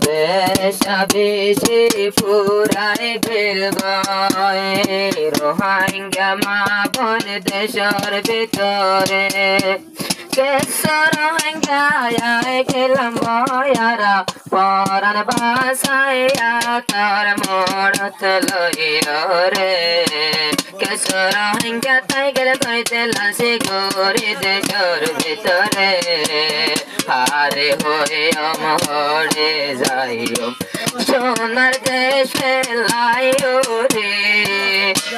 দেশা বেশি ফুরায় বেলগয় রোহিঙ্গা মা বোন দেশের ভিতরে কেশর রোহিঙ্গায় গেলাম বয়ারা পরাণ বাসাইয়া তার মরত লইল রে কেশর রোহিঙ্গা তাই গেলে কইতে লাসি গরি দেশের ভিতরে হারে হয়ে অমহরে যাইও সোনার দেশে লাইও রে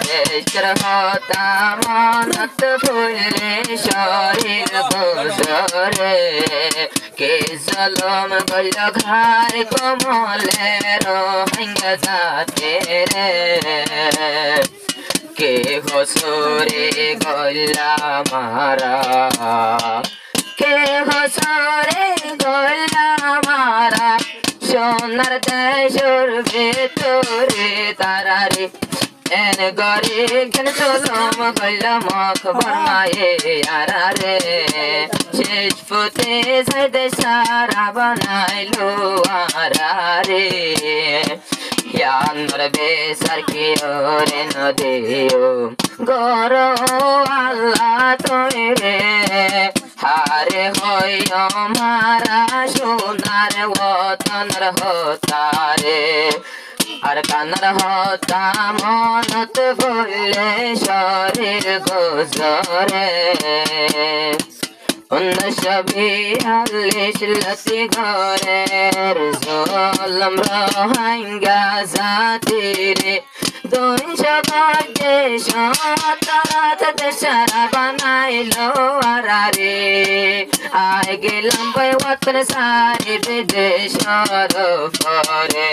দেশের হতা মানত ভুলে শরীর গোজরে কে জলম গল ঘর কমলে রোহিঙ্গা জাতে রে কে হসরে গলা মারা কে হসরে গলা মারা সোনার দেশের ভেতরে তারারে এন গরে কেন চলম গলা মখ বর্মায়ে আরারে শেষ ফুতে সাইদে সারা বানাইলো আরারে ইয়ানর বেসার কি ওরে নদিও গরো আল্লাহ তৈরে হারে হই আমারা সোনার ওতনর হতারে আর কানর হতা মনত ভুলে শরীর গোজরে 1942 লতি ঘরের জলম রোহিঙ্গা জাতিরে 250 শতারাত দেশরা বানাইলো আরারে আই গেলাম বই ওতন সারি বিদেশর পরে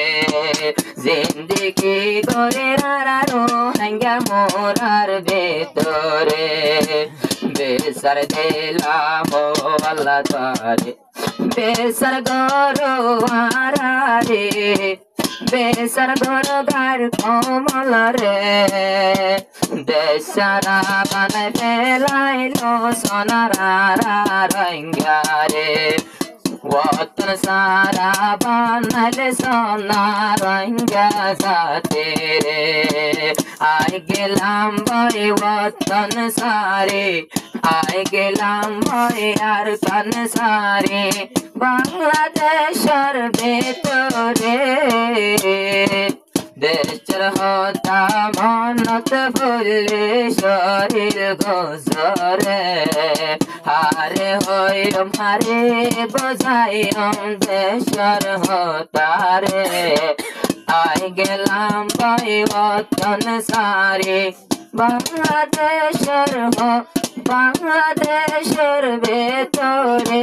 জিন্দেগি করে রারা রোহিঙ্গা মোরার ভেতরে বেসার দিলাম আল্লাহ তারে বেসার গরো আরারে বেসার ঘর ঘর কমল রে দেশরা বানাই ফেলাইলো সোনারা রোহিঙ্গা রে ওতন সারা বানাইলে সোনার রোহিঙ্গা জাতে রে আই গেলাম বই ওতন সারে আই গেলাম বই আর কান সারে বাংলাদেশের ভেতরে দেশের হতা মনত ভুলে শরীর গোজরে হারে হইম হারে বোঝাইম দেশের হতারে আই গেলাম বই ওতন সারে বাংলাদেশের ভেতরে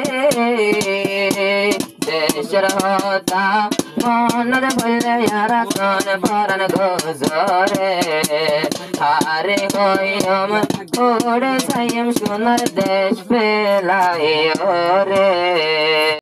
দেশের হতা মনত ভুলে আর কোন ভরণ গোজরে হারে হইম ওড়ে সাইম সোনার দেশ পেলাই রে।